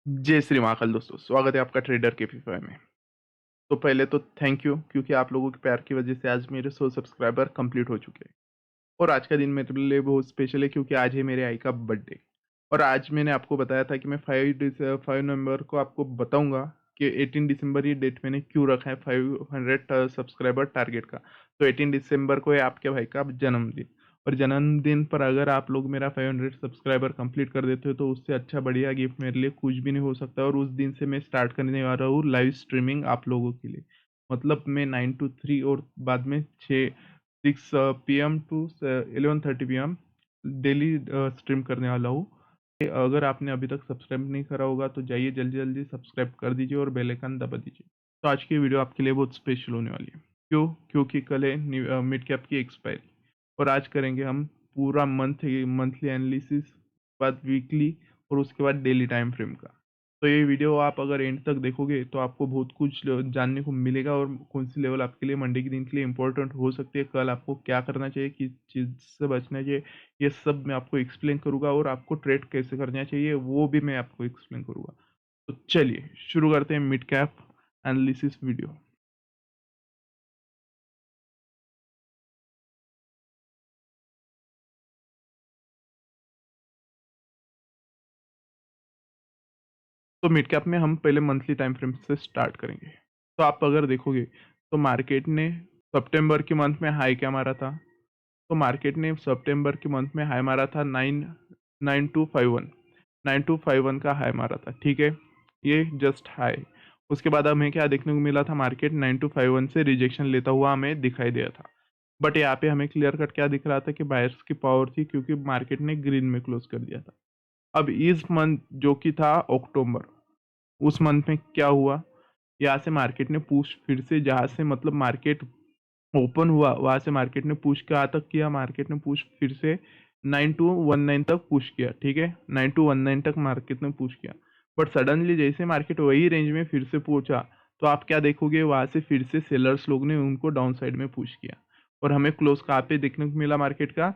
जय श्री महाकाल दोस्तों, स्वागत है आपका ट्रेडर के फीफा में। तो पहले तो थैंक यू क्योंकि आप लोगों के प्यार की वजह से आज मेरे 100 सब्सक्राइबर कंप्लीट हो चुके हैं। और आज का दिन मेरे लिए बहुत स्पेशल है क्योंकि आज है मेरे आई का बर्थडे। और आज मैंने आपको बताया था कि मैं 5 नवंबर को आपको बताऊंगा कि 18 दिसंबर ये डेट मैंने क्यों रखा है 500 सब्सक्राइबर टारगेट का। तो 18 दिसंबर को है आपके भाई का जन्मदिन। और जन्मदिन पर अगर आप लोग मेरा 500 सब्सक्राइबर कंप्लीट कर देते हो तो उससे अच्छा बढ़िया गिफ्ट मेरे लिए कुछ भी नहीं हो सकता। और उस दिन से मैं स्टार्ट करने वाला हूँ लाइव स्ट्रीमिंग आप लोगों के लिए। मतलब मैं 9 to 3 और बाद में 6 PM to 11:30 PM daily stream करने वाला हूँ। अगर आपने अभी तक सब्सक्राइब नहीं करा होगा तो जाइए जल्दी जल्दी सब्सक्राइब कर दीजिए और बेल आइकन दबा दीजिए। तो आज की वीडियो आपके लिए बहुत स्पेशल होने वाली है। क्यों? क्योंकि कल है मिड कैप की एक्सपायरी। और आज करेंगे हम पूरा मंथली एनालिसिस, बाद वीकली और उसके बाद डेली टाइम फ्रेम का। तो ये वीडियो आप अगर एंड तक देखोगे तो आपको बहुत कुछ जानने को मिलेगा और कौन सी लेवल आपके लिए मंडे के दिन के लिए इंपॉर्टेंट हो सकती है, कल आपको क्या करना चाहिए, किस चीज़ से बचना चाहिए, ये सब मैं आपको एक्सप्लेन करूंगा। और आपको ट्रेड कैसे करना चाहिए वो भी मैं आपको एक्सप्लेन करूंगा। तो चलिए शुरू करते हैं मिड कैप एनालिसिस वीडियो। तो मिड कैप में हम पहले मंथली टाइम फ्रेम से स्टार्ट करेंगे। तो आप अगर देखोगे तो मार्केट ने सितंबर के मंथ में हाई क्या मारा था। तो मार्केट ने सितंबर के मंथ में हाई मारा था 9251 का हाई मारा था। ठीक है, ये जस्ट हाई। उसके बाद हमें क्या देखने को मिला था, मार्केट 9251 से रिजेक्शन लेता हुआ हमें दिखाई दिया था। बट यहाँ पे हमें क्लियर कट क्या दिख रहा था कि बायर्स की पावर थी क्योंकि मार्केट ने ग्रीन में क्लोज कर दिया था। अब इस मंथ जो कि था अक्टूबर, उस मंथ में क्या हुआ, यहाँ से मार्केट ने पुश फिर से, जहाँ से मतलब मार्केट ओपन हुआ वहां से मार्केट ने पुश कहाँ तक किया, मार्केट ने पुश फिर से 9219 तक पुश किया। ठीक है, 9219 तक मार्केट ने पुश किया। बट सडनली जैसे मार्केट वही रेंज में फिर से पहुंचा तो आप क्या देखोगे, वहां से फिर से सेलर्स लोग ने उनको डाउन साइड में पुश किया। और हमें क्लोज कहाँ पे देखने को मिला मार्केट का,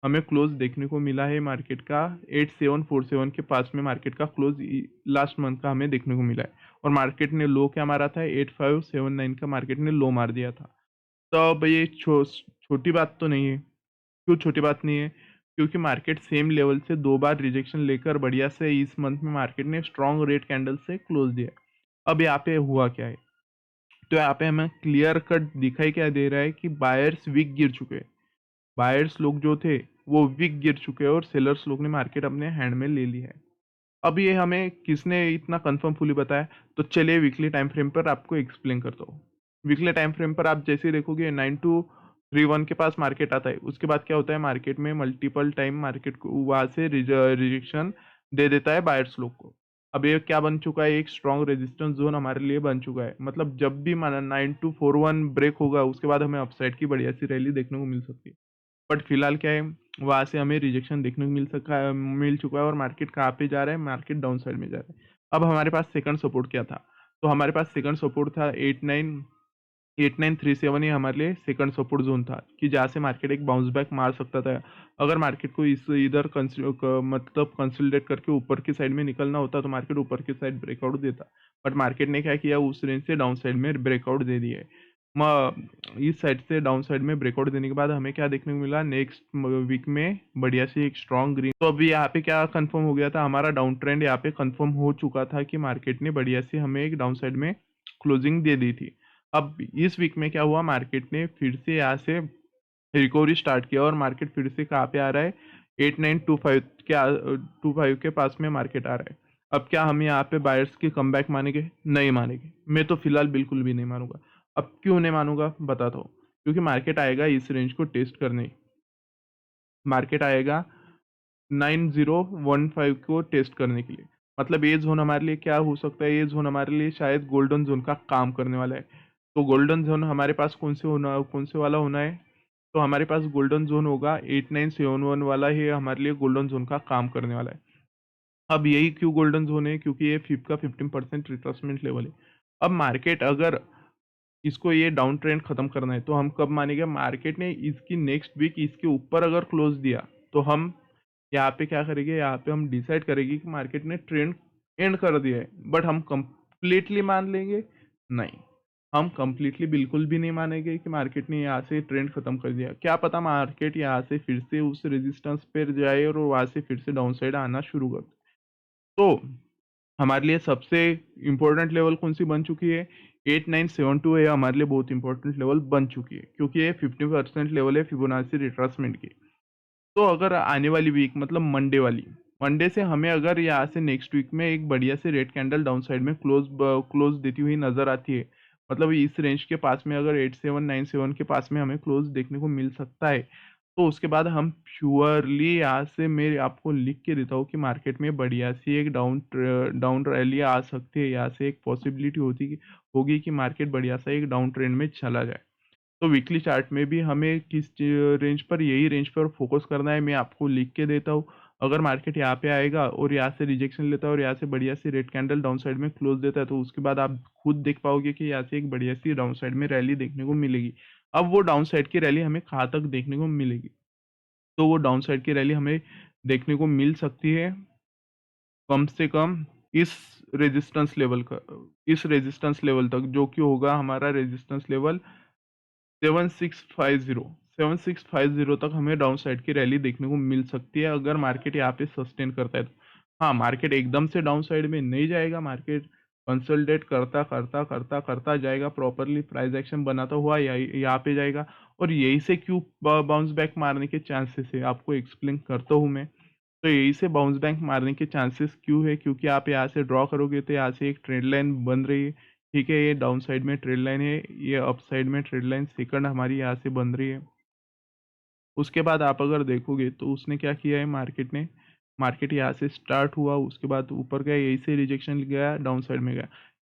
हमें क्लोज देखने को मिला है मार्केट का 8747 के पास में मार्केट का क्लोज लास्ट मंथ का हमें देखने को मिला है। और मार्केट ने लो क्या मारा था, 8579 का मार्केट ने लो मार दिया था। तो अब ये छोटी बात तो नहीं है। क्यों छोटी बात नहीं है? क्योंकि मार्केट सेम लेवल से 2 बार रिजेक्शन लेकर बढ़िया से इस मंथ में मार्केट ने स्ट्रॉन्ग रेड कैंडल से क्लोज दिया है। अब यहाँ पे हुआ क्या है, तो यहाँ पे हमें क्लियर कट दिखाई क्या दे रहा है कि बायर्स वीक गिर चुके हैं। बायर्स लोग जो थे वो वीक गिर चुके हैं और सेलर्स लोग ने मार्केट अपने हैंड में ले ली है। अब ये हमें किसने इतना कंफर्म फुली बताया, तो चलिए वीकली टाइम फ्रेम पर आपको एक्सप्लेन करता हूँ। वीकली टाइम फ्रेम पर आप जैसे देखोगे 9231 के पास मार्केट आता है, उसके बाद क्या होता है, मार्केट में मल्टीपल टाइम मार्केट को वहां से रिजेक्शन दे देता है बायर्स लोग को। अब ये क्या बन चुका है, एक स्ट्रॉन्ग रेजिस्टेंस जोन हमारे लिए बन चुका है। मतलब जब भी माना 9241 ब्रेक होगा उसके बाद हमें अपसाइड की बढ़िया सी रैली देखने को मिल सकती है। बट फिलहाल क्या है, वहां से हमें रिजेक्शन देखने को मिल चुका है और मार्केट कहाँ पे जा रहा है, मार्केट डाउन साइड में जा रहा है। अब हमारे पास सेकंड सपोर्ट क्या था, तो हमारे पास सेकंड सपोर्ट था 8937। ये हमारे लिए सेकंड सपोर्ट जोन था कि जहाँ से मार्केट एक बाउंस बैक मार सकता था। अगर मार्केट को इस इधर मतलब कंसोलिडेट करके ऊपर की साइड में निकलना होता तो मार्केट ऊपर की साइड ब्रेकआउट देता। बट मार्केट ने क्या किया, उस रेंज से डाउन साइड में ब्रेकआउट दे दिया है। इस साइड से डाउन साइड में ब्रेकआउट देने के बाद हमें क्या देखने को मिला, नेक्स्ट वीक में बढ़िया से एक स्ट्रॉन्ग ग्रीन। तो अभी यहाँ पे क्या कंफर्म हो गया था, हमारा डाउन ट्रेंड यहाँ पे कंफर्म हो चुका था कि मार्केट ने बढ़िया से हमें एक डाउन साइड में क्लोजिंग दे दी थी। अब इस वीक में क्या हुआ, मार्केट ने फिर से यहाँ से रिकवरी स्टार्ट किया और मार्केट फिर से कहाँ पे आ रहा है, 8925 के पास में मार्केट आ रहा है। अब क्या हम यहाँ पे बायर्स की कमबैक मानेंगे? नहीं मानेंगे। मैं तो फिलहाल बिल्कुल भी नहीं मानूंगा। अब क्यों नहीं मानूंगा बताता हूँ। क्योंकि मार्केट आएगा इस रेंज को टेस्ट करने, मार्केट आएगा 9015 को टेस्ट करने के लिए। मतलब ये जोन हमारे लिए क्या हो सकता है, ये जोन हमारे लिए शायद गोल्डन जोन का काम करने वाला है। तो गोल्डन जोन हमारे पास कौन से वाला होना है, तो हमारे पास गोल्डन जोन होगा 8971 वाला, ही हमारे लिए गोल्डन जोन का काम करने वाला है। अब यही क्यों गोल्डन जोन है, क्योंकि ये फिप का 15% रिट्रेसमेंट लेवल है। अब मार्केट अगर इसको ये डाउन ट्रेंड खत्म करना है तो हम कब मानेंगे, मार्केट ने इसकी नेक्स्ट वीक इसके ऊपर अगर क्लोज दिया तो हम यहाँ पे क्या करेंगे, यहाँ पे हम डिसाइड करेंगे कि मार्केट ने ट्रेंड एंड कर दिया है, बट हम कंप्लीटली मान लेंगे? नहीं, हम कंप्लीटली बिल्कुल भी नहीं मानेंगे कि मार्केट ने यहाँ से ट्रेंड खत्म कर दिया। क्या पता मार्केट यहाँ से फिर से उस रेजिस्टेंस पर जाए और वहाँ से फिर से डाउन साइड आना शुरू कर दे। तो हमारे लिए सबसे इम्पोर्टेंट लेवल कौन सी बन चुकी है? 8972 है, हमारे लिए बहुत इंपॉर्टेंट लेवल बन चुकी है, क्योंकि ये 50% लेवल है फिबोनाची रिट्रेसमेंट की। तो अगर आने वाली वीक मतलब मंडे से हमें अगर यहाँ से नेक्स्ट वीक में एक बढ़िया से रेड कैंडल डाउन साइड में क्लोज देती हुई नजर आती है, मतलब इस रेंज के पास में अगर 8797 के पास में हमें क्लोज देखने को मिल सकता है, तो उसके बाद हम श्योरली यहाँ से मैं आपको लिख के देता हूँ कि मार्केट में बढ़िया सी एक डाउन रैली आ सकती है। यहाँ से एक पॉसिबिलिटी होगी कि मार्केट बढ़िया सा एक डाउन ट्रेंड में चला जाए। तो वीकली चार्ट में भी हमें किस रेंज पर, यही रेंज पर फोकस करना है, मैं आपको लिख के देता हूँ। अगर मार्केट यहाँ पे आएगा और यहाँ से रिजेक्शन लेता है और यहाँ से बढ़िया सी रेड कैंडल डाउन साइड में क्लोज देता है, तो उसके बाद आप खुद देख पाओगे कि यहाँ से एक बढ़िया सी डाउन साइड में रैली देखने को मिलेगी। अब वो डाउन साइड की रैली हमें कहाँ तक देखने को मिलेगी? तो वो डाउन साइड की रैली हमें देखने को मिल सकती है कम से कम इस इस रेजिस्टेंस लेवल तक, जो कि होगा हमारा रेजिस्टेंस लेवल 7650। 7650 तक हमें डाउन साइड की रैली देखने को मिल सकती है अगर मार्केट यहाँ पे सस्टेन करता है तो। हाँ, मार्केट एकदम से डाउन साइड में नहीं जाएगा, मार्केट कंसोलिडेट करता करता करता करता जाएगा, प्रॉपरली प्राइस एक्शन बनाता हुआ यहाँ पे जाएगा। और यही से क्यों बाउंस बैक मारने के चांसेस है आपको एक्सप्लेन करता हूँ मैं। तो यही से बाउंस बैक मारने के चांसेस क्यों है? क्योंकि आप यहाँ से ड्रॉ करोगे तो यहाँ से एक ट्रेंड लाइन बन रही है, ठीक है, ये डाउन साइड में ट्रेड लाइन है, ये अप साइड में ट्रेड लाइन सेकंड हमारी यहाँ से बन रही है। उसके बाद आप अगर देखोगे तो उसने क्या किया है, मार्केट यहाँ से स्टार्ट हुआ, उसके बाद ऊपर गया, यही से रिजेक्शन गया, डाउन साइड में गया,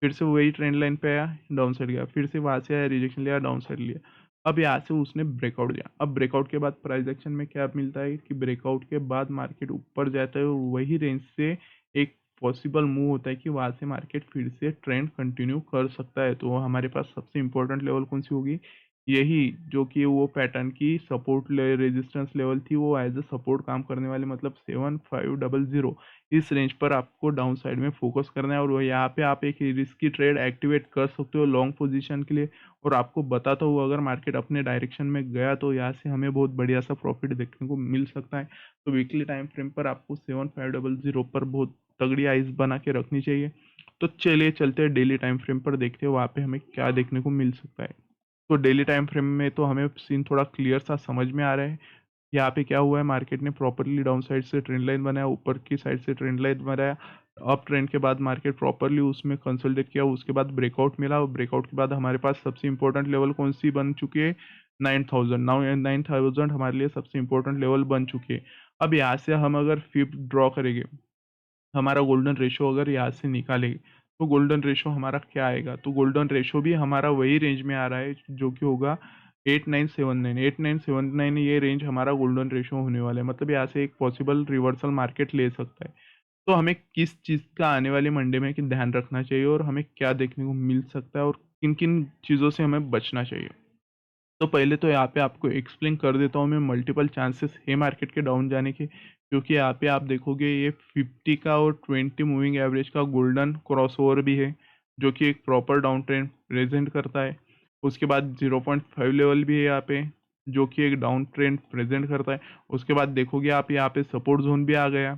फिर से वही ट्रेंड लाइन पे आया, डाउन साइड गया, फिर से वहाँ से आया, रिजेक्शन लिया, डाउन साइड लिया। अब यहाँ से उसने ब्रेकआउट दिया। अब ब्रेकआउट के बाद प्राइस एक्शन में क्या मिलता है कि ब्रेकआउट के बाद मार्केट ऊपर जाता है और वही रेंज से एक पॉसिबल मूव होता है कि वहाँ से मार्केट फिर से ट्रेंड कंटिन्यू कर सकता है। तो हमारे पास सबसे इंपॉर्टेंट लेवल कौन सी होगी? यही, जो कि वो पैटर्न की सपोर्ट रेजिस्टेंस लेवल थी, वो एज अ सपोर्ट काम करने वाले, मतलब 7500 इस रेंज पर आपको डाउन साइड में फोकस करना है। और वो यहाँ पे आप एक रिस्की ट्रेड एक्टिवेट कर सकते हो लॉन्ग पोजीशन के लिए। और आपको बताता हूँ, अगर मार्केट अपने डायरेक्शन में गया तो यहाँ से हमें बहुत बढ़िया सा प्रॉफिट देखने को मिल सकता है। तो वीकली टाइम फ्रेम पर आपको 7500 पर बहुत तगड़ी आइज बना के रखनी चाहिए। तो चलिए चलते हैं डेली टाइम फ्रेम पर, देखते हैं वहाँ पे हमें क्या देखने को मिल सकता है। तो डेली टाइम फ्रेम में तो हमें सीन थोड़ा क्लियर सा समझ में आ रहा है। यहाँ पे क्या हुआ है, मार्केट ने प्रॉपरली डाउन साइड से ट्रेंड लाइन बनाया, ऊपर की साइड से ट्रेंड लाइन बनाया, अप ट्रेंड के बाद मार्केट प्रॉपरली उसमें कंसोलिडेट किया, उसके बाद ब्रेकआउट मिला, और ब्रेकआउट के बाद हमारे पास सबसे इंपॉर्टेंट लेवल कौन सी बन चुकी है? 9000। नाउ 9000 हमारे लिए सबसे इंपॉर्टेंट लेवल बन चुकी है। अब यहाँ से हम अगर फिफ्थ ड्रॉ करेंगे, हमारा गोल्डन रेशो अगर यहाँ से निकालेंगे, तो गोल्डन रेशो हमारा क्या आएगा? तो गोल्डन रेशो भी हमारा वही रेंज में आ रहा है, जो कि होगा 8979। 8979 ये रेंज हमारा गोल्डन रेशो होने वाला है, मतलब यहाँ से एक पॉसिबल रिवर्सल मार्केट ले सकता है। तो हमें किस चीज़ का आने वाले मंडे में कि ध्यान रखना चाहिए, और हमें क्या देखने को मिल सकता है, और किन किन चीज़ों से हमें बचना चाहिए? तो पहले तो यहाँ पे आपको एक्सप्लेन कर देता हूँ मैं, मल्टीपल चांसेस है मार्केट के डाउन जाने के, क्योंकि यहाँ पे आप देखोगे ये 50 का और 20 मूविंग एवरेज का गोल्डन क्रॉसओवर भी है, जो कि एक प्रॉपर डाउन ट्रेंड प्रेजेंट करता है। उसके बाद 0.5 लेवल भी है यहाँ पे, जो कि एक डाउन ट्रेंड प्रेजेंट करता है। उसके बाद देखोगे आप यहाँ पे सपोर्ट जोन भी आ गया,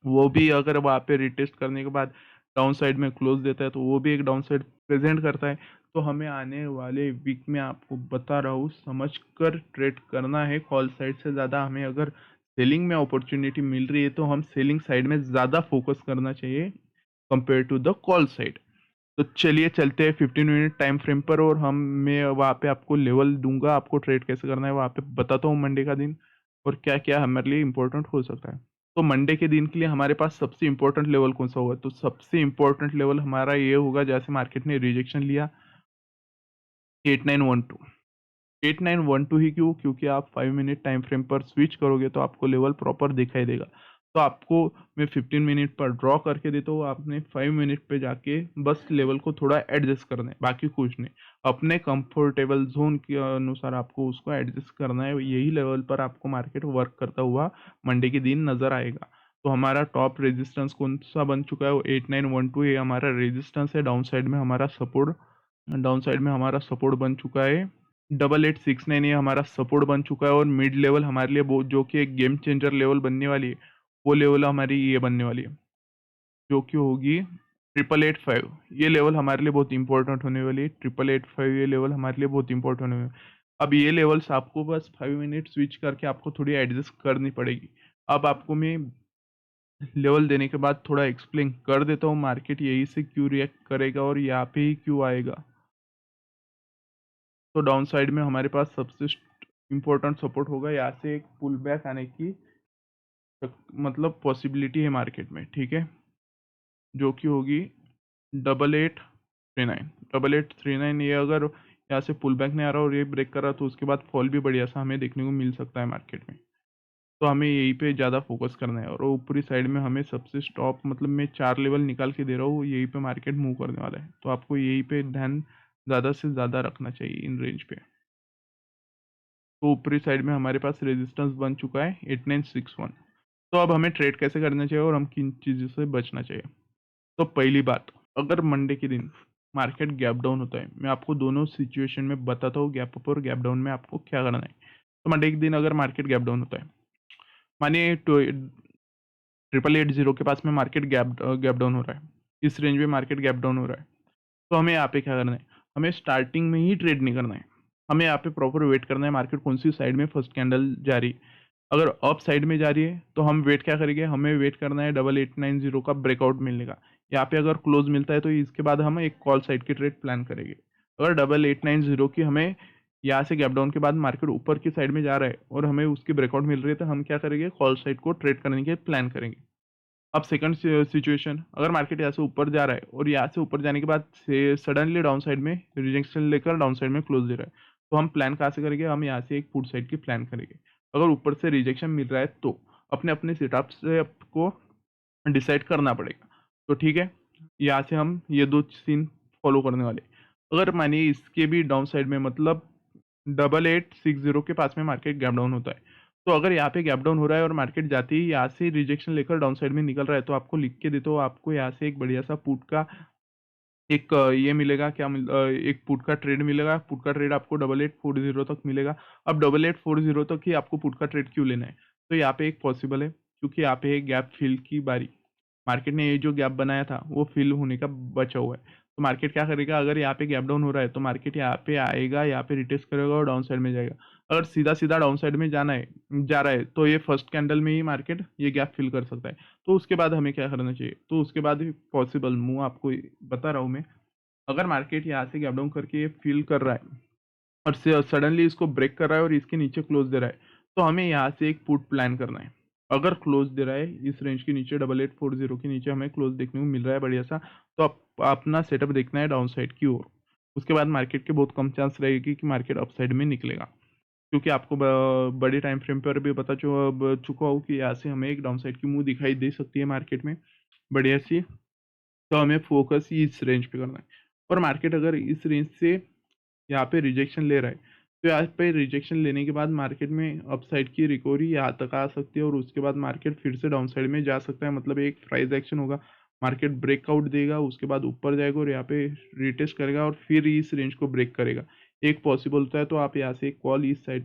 वो भी अगर वहाँ पे रिटेस्ट करने के बाद डाउन साइड में क्लोज देता है, तो वो भी एक डाउन साइड प्रेजेंट करता है। तो हमें आने वाले वीक में, आपको बता रहा हूँ, समझ कर ट्रेड करना है। कॉल साइड से ज़्यादा हमें अगर सेलिंग में अपॉर्चुनिटी मिल रही है, तो हम सेलिंग साइड में ज़्यादा फोकस करना चाहिए compare to the call side. तो चलिए चलते हैं 15 मिनट टाइम फ्रेम पर, और मैं वहाँ पे आपको लेवल दूंगा, आपको ट्रेड कैसे करना है वहाँ पे बताता हूँ मंडे का दिन, और क्या क्या हमारे लिए इंपॉर्टेंट हो सकता है। तो मंडे के दिन के लिए हमारे पास सबसे इंपॉर्टेंट लेवल कौन सा होगा? तो सबसे इंपॉर्टेंट लेवल हमारा ये होगा, जैसे मार्केट ने रिजेक्शन लिया 8912। 8912 ही क्यों? क्योंकि आप 5 मिनट टाइम फ्रेम पर स्विच करोगे तो आपको लेवल प्रॉपर दिखाई देगा। तो आपको मैं 15 मिनट पर ड्रॉ करके देता हूँ, आपने 5 मिनट पे जाके बस लेवल को थोड़ा एडजस्ट करना है, बाकी कुछ नहीं। अपने कंफर्टेबल जोन के अनुसार आपको उसको एडजस्ट करना है, यही लेवल पर आपको मार्केट वर्क करता हुआ मंडे के दिन नजर आएगा। तो हमारा टॉप रेजिस्टेंस कौन सा बन चुका है, वो 8912, ये हमारा रेजिस्टेंस है। डाउन साइड में हमारा सपोर्ट बन चुका है 8869, ये हमारा सपोर्ट बन चुका है। और मिड लेवल हमारे लिए वो जो कि एक गेम चेंजर लेवल बनने वाली है, वो लेवल हमारी ये बनने वाली है, जो कि होगी 8885। ये लेवल हमारे लिए बहुत इंपॉर्टेंट होने वाली है। 8885 ये लेवल हमारे लिए बहुत इंपॉर्टेंट होने वाली है। अब ये लेवल्स आपको बस 5 मिनट स्विच करके आपको थोड़ी एडजस्ट करनी पड़ेगी। अब आपको मैं लेवल देने के बाद थोड़ा एक्सप्लेन कर देता हूँ मार्केट यही से क्यों रिएक्ट करेगा और यहाँ पे ही क्यों आएगा। तो डाउन साइड में हमारे पास सबसे इम्पोर्टेंट सपोर्ट होगा, यहाँ से एक पुल बैक आने की मतलब पॉसिबिलिटी है मार्केट में, ठीक है, जो कि होगी 8839। ये अगर यहाँ से पुल बैक नहीं आ रहा और ये ब्रेक कर रहा तो उसके बाद फॉल भी बढ़िया सा हमें देखने को मिल सकता है मार्केट में। तो हमें यहीं पे ज़्यादा फोकस करना है। और ऊपरी साइड में हमें सबसे स्टॉप मतलब मैं 4 लेवल निकाल के दे रहा हूँ, यहीं पे मार्केट मूव करने वाला है। तो आपको यहीं पे ध्यान ज़्यादा से ज़्यादा रखना चाहिए इन रेंज पे। तो ऊपरी साइड में हमारे पास रेजिस्टेंस बन चुका है 8961। तो अब हमें ट्रेड कैसे करना चाहिए और हम किन चीज़ों से बचना चाहिए। तो पहली बात, अगर मंडे के दिन मार्केट गैप डाउन होता है, मैं आपको दोनों सिचुएशन में बताता हूँ गैप अप और गैप डाउन में आपको क्या करना है। तो मंडे के दिन अगर मार्केट गैप डाउन होता है, मानिए 8880 के पास में मार्केट गैप डाउन हो रहा है, इस रेंज में मार्केट गैप डाउन हो रहा है, तो हमें यहाँ पे क्या करना है, हमें स्टार्टिंग में ही ट्रेड नहीं करना है। हमें यहाँ पे प्रॉपर वेट करना है मार्केट कौन सी साइड में फर्स्ट कैंडल जा रही है। अगर अप साइड में जा रही है तो हम वेट क्या करेंगे, हमें वेट करना है 8890 का ब्रेकआउट मिलने का। यहाँ पे अगर क्लोज मिलता है तो इसके बाद हम एक कॉल साइड की ट्रेड प्लान करेंगे। अगर 8890 की हमें यहाँ से गैप डाउन के बाद मार्केट ऊपर की साइड में जा रहा है और हमें उसकी ब्रेकआउट मिल रही है, तो हम क्या करेंगे, कॉल साइड को ट्रेड करने के प्लान करेंगे। अब सेकंड सिचुएशन, अगर मार्केट यहाँ से ऊपर जा रहा है और यहाँ से ऊपर जाने के बाद से सडनली डाउन साइड में रिजेक्शन लेकर डाउन साइड में क्लोज दे रहा है, तो हम प्लान कहाँ से करेंगे, हम यहाँ से एक पुट साइड की प्लान करेंगे। अगर ऊपर से रिजेक्शन मिल रहा है तो अपने अपने सेटअप से आपको डिसाइड करना पड़ेगा। तो ठीक है, यहाँ से हम ये दो सीन फॉलो करने वाले। अगर मानिए इसके भी डाउन साइड में मतलब 8860 के पास में मार्केट गैप डाउन होता है, तो अगर यहाँ पे गैप डाउन हो रहा है और मार्केट जाते ही यहाँ से रिजेक्शन लेकर डाउन साइड में निकल रहा है, तो आपको लिख के देता हूँ, आपको यहाँ से एक बढ़िया सा पुट का एक ये मिलेगा, एक पुट का ट्रेड मिलेगा। पुट का ट्रेड आपको 8840 तक मिलेगा। अब 8840 तक ही आपको पुट का ट्रेड क्यों लेना है, तो यहाँ पे एक पॉसिबल है क्योंकि यहाँ पे एक गैप फिल की बारी, मार्केट ने ये जो गैप बनाया था वो फिल होने का बचा हुआ है। तो मार्केट क्या करेगा, अगर यहाँ पे गैप डाउन हो रहा है तो मार्केट यहाँ पे आएगा, यहाँ पे रिटेस्ट करेगा और डाउन साइड में जाएगा। अगर सीधा सीधा डाउन साइड में जा रहा है तो ये फर्स्ट कैंडल में ही मार्केट ये गैप फिल कर सकता है। तो उसके बाद हमें क्या करना चाहिए, तो उसके बाद पॉसिबल मूव आपको बता रहा हूँ मैं। अगर मार्केट यहाँ से गैप डाउन करके ये फिल कर रहा है और सडनली इसको ब्रेक कर रहा है और इसके नीचे क्लोज दे रहा है, तो हमें यहाँ से एक पुट प्लान करना है। अगर क्लोज दे रहा है इस रेंज के नीचे 8840 के नीचे हमें क्लोज देखने को मिल रहा है बढ़िया सा, तो अपना सेटअप देखना है डाउन साइड की ओर। उसके बाद मार्केट के बहुत कम चांस रहेगी कि मार्केट अप साइड में निकलेगा, क्योंकि आपको बड़े टाइम फ्रेम पर भी पता चुका हो कि यहाँ से हमें एक डाउन साइड की मूव दिखाई दे सकती है मार्केट में बढ़िया सी। तो हमें फोकस इस रेंज पे करना है। और मार्केट अगर इस रेंज से यहाँ पे रिजेक्शन ले रहा है, तो यहाँ पे रिजेक्शन लेने के बाद मार्केट में अपसाइड की रिकवरी यहाँ तक आ सकती है और उसके बाद मार्केट फिर से डाउन साइड में जा सकता है। मतलब एक प्राइस एक्शन होगा, मार्केट ब्रेकआउट देगा, उसके बाद ऊपर जाएगा और यहाँ पे रिटेस्ट करेगा और फिर इस रेंज को ब्रेक करेगा। एक पॉसिबल होता है, तो आप यहाँ से एक कॉल इस साइड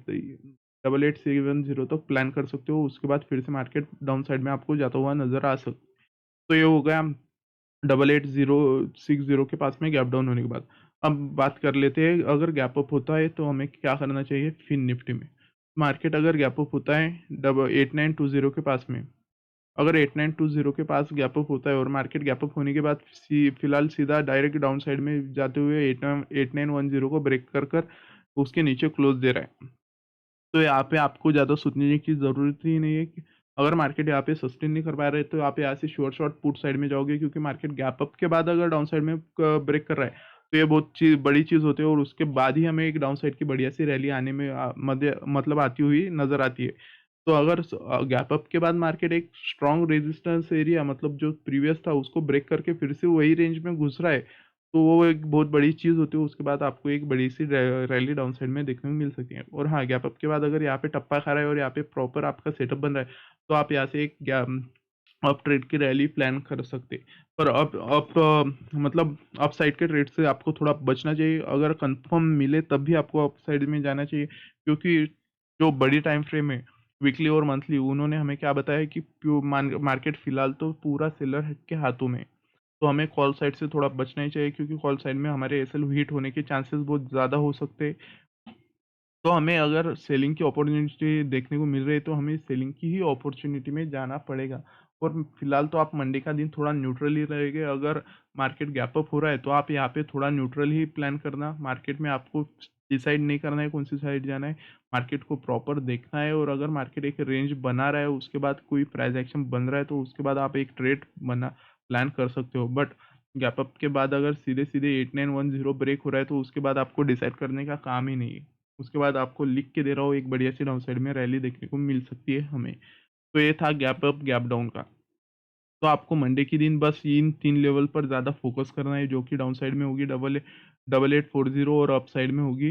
8870 तक प्लान कर सकते हो। उसके बाद फिर से मार्केट डाउन साइड में आपको जाता हुआ नजर आ सकता है। तो ये हो गया 8860 के पास में गैप डाउन होने के बाद। अब बात कर लेते हैं, अगर गैप अप होता है तो हमें क्या करना चाहिए फिन निफ्टी में। मार्केट अगर गैप अप होता है 8920 के पास में, अगर 8920 के पास गैप अप होता है और मार्केट गैप अप होने के बाद फिलहाल सीधा डायरेक्ट डाउन साइड में जाते हुए 8910 को ब्रेक कर कर उसके नीचे क्लोज दे रहा है, तो यहाँ पे आपको ज़्यादा सोचने की ज़रूरत ही नहीं है कि अगर मार्केट यहाँ पे सस्टेन नहीं कर पा रहे तो आप यहाँ से शॉर्ट पुट साइड में जाओगे, क्योंकि मार्केट गैप अप के बाद अगर डाउन साइड में ब्रेक कर रहा है तो ये बहुत बड़ी चीज़ होती है और उसके बाद ही हमें एक डाउन साइड की बढ़िया सी रैली आने में मतलब आती हुई नजर आती है। तो अगर गैप अप के बाद मार्केट एक स्ट्रॉन्ग रेजिस्टेंस एरिया मतलब जो प्रीवियस था उसको ब्रेक करके फिर से वही रेंज में घुस रहा है, तो वो एक बहुत बड़ी चीज़ होती है। उसके बाद आपको एक बड़ी सी रैली डाउन साइड में देखने को मिल सकती है। और हाँ, गैप अप के बाद अगर यहाँ पे टप्पा खा रहा है और यहाँ पे प्रॉपर आपका सेटअप बन रहा है, तो आप यहाँ से एक आप ट्रेड की रैली प्लान कर सकते। पर मतलब अप साइड के ट्रेड से आपको थोड़ा बचना चाहिए। अगर कंफर्म मिले तब भी आपको अप साइड में जाना चाहिए, क्योंकि जो बड़ी टाइम फ्रेम है, वीकली और मंथली, उन्होंने हमें क्या बताया कि मार्केट फिलहाल तो पूरा सेलर के हाथों में है। तो हमें कॉल साइड से थोड़ा बचना ही चाहिए, क्योंकि कॉल साइड में हमारे एसएल हिट होने के चांसेस बहुत ज़्यादा हो सकते हैं। तो हमें अगर सेलिंग की अपॉर्चुनिटी देखने को मिल रही है, तो हमें सेलिंग की ही अपॉर्चुनिटी में जाना पड़ेगा। और फिलहाल तो आप मंडे का दिन थोड़ा न्यूट्रल ही रहेंगे। अगर मार्केट गैप अप हो रहा है तो आप यहाँ पे थोड़ा न्यूट्रल ही प्लान करना। मार्केट में आपको डिसाइड नहीं करना है कौन सी साइड जाना है, मार्केट को प्रॉपर देखना है। और अगर मार्केट एक रेंज बना रहा है, उसके बाद कोई प्राइस एक्शन बन रहा है, तो उसके बाद आप एक ट्रेड बना प्लान कर सकते हो। बट गैप अप के बाद अगर सीधे सीधे 8910 ब्रेक हो रहा है, तो उसके बाद आपको डिसाइड करने का काम ही नहीं है। उसके बाद आपको लिख के दे रहा हूँ, एक बढ़िया सी डाउन साइड में रैली देखने को मिल सकती है हमें। तो ये था गैप अप गैप डाउन का। तो आपको मंडे के दिन बस इन 3 लेवल पर ज़्यादा फोकस करना है, जो कि डाउन साइड में होगी 8840 और अप साइड में होगी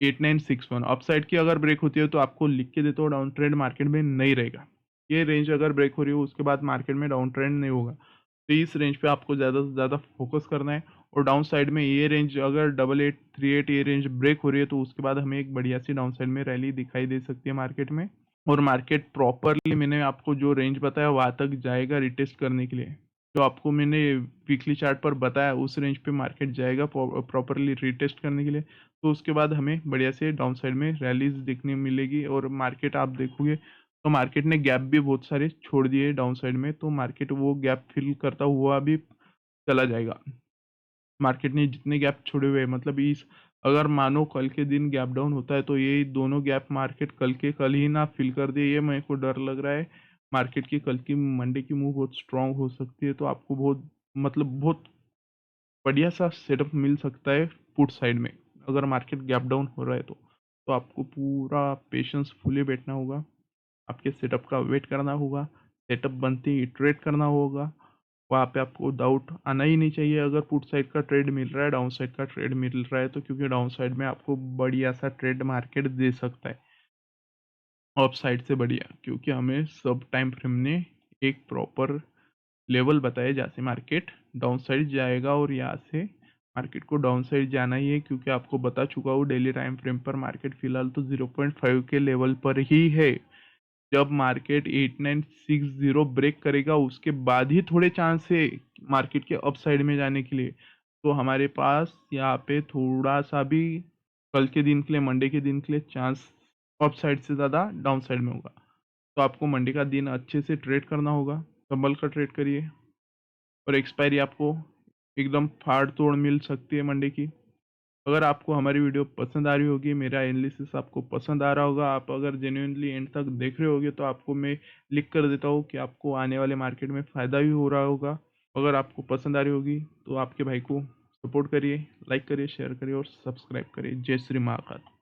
8961। अप साइड की अगर ब्रेक होती है तो आपको लिख के देता हूँ, डाउन ट्रेंड मार्केट में नहीं रहेगा। ये रेंज अगर ब्रेक हो रही हो, उसके बाद मार्केट में डाउन ट्रेंड नहीं होगा। तो इस रेंज पे आपको ज़्यादा से ज़्यादा फोकस करना है। और डाउन साइड में ये रेंज अगर 8838 ये रेंज ब्रेक हो रही है, तो उसके बाद हमें एक बढ़िया सी डाउन साइड में रैली दिखाई दे सकती है मार्केट में। और मार्केट प्रॉपरली मैंने आपको जो रेंज बताया वहाँ तक जाएगा रिटेस्ट करने के लिए। जो आपको मैंने वीकली चार्ट पर बताया, उस रेंज पे मार्केट जाएगा प्रॉपरली रिटेस्ट करने के लिए। तो उसके बाद हमें बढ़िया से डाउन साइड में रैलीज देखने मिलेगी। और मार्केट आप देखोगे तो मार्केट ने गैप भी बहुत सारे छोड़ दिए डाउन साइड में, तो मार्केट वो गैप फिल करता हुआ भी चला जाएगा। मार्केट ने जितने गैप छोड़े हुए हैं, मतलब इस अगर मानो कल के दिन गैप डाउन होता है, तो ये दोनों गैप मार्केट कल के कल ही ना फिल कर दे, ये मेरे को डर लग रहा है। मार्केट की कल की मंडे की मूव बहुत स्ट्रांग हो सकती है, तो आपको बहुत मतलब बहुत बढ़िया सा सेटअप मिल सकता है पुट साइड में। अगर मार्केट गैप डाउन हो रहा है तो आपको पूरा पेशेंस फुली बैठना होगा, आपके सेटअप का वेट करना होगा, सेटअप बनते ही ट्रेड करना होगा। वहाँ पे आपको डाउट आना ही नहीं चाहिए अगर पुट साइड का ट्रेड मिल रहा है, डाउन साइड का ट्रेड मिल रहा है तो, क्योंकि डाउन साइड में आपको बढ़िया सा ट्रेड मार्केट दे सकता है अप साइड से बढ़िया, क्योंकि हमें सब टाइम फ्रेम ने एक प्रॉपर लेवल बताया जहाँ से मार्केट डाउन साइड जाएगा। और यहाँ से मार्केट को डाउन साइड जाना ही है, क्योंकि आपको बता चुका हूँ डेली टाइम फ्रेम पर मार्केट फिलहाल तो 0.5 के लेवल पर ही है। जब मार्केट 8960 ब्रेक करेगा, उसके बाद ही थोड़े चांस है मार्केट के अप साइड में जाने के लिए। तो हमारे पास यहाँ पे थोड़ा सा भी कल के दिन के लिए, मंडे के दिन के लिए चांस अप साइड से ज़्यादा डाउन साइड में होगा। तो आपको मंडे का दिन अच्छे से ट्रेड करना होगा, संभल कर ट्रेड करिए। और एक्सपायरी आपको एकदम फाड़ तोड़ मिल सकती है मंडे की। अगर आपको हमारी वीडियो पसंद आ रही होगी, मेरा एनालिसिस आपको पसंद आ रहा होगा, आप अगर जेन्युइनली एंड तक देख रहे होगे, तो आपको मैं लिख कर देता हूँ कि आपको आने वाले मार्केट में फ़ायदा भी हो रहा होगा। अगर आपको पसंद आ रही होगी तो आपके भाई को सपोर्ट करिए, लाइक करिए, शेयर करिए और सब्सक्राइब करिए। जय श्री महाकाल।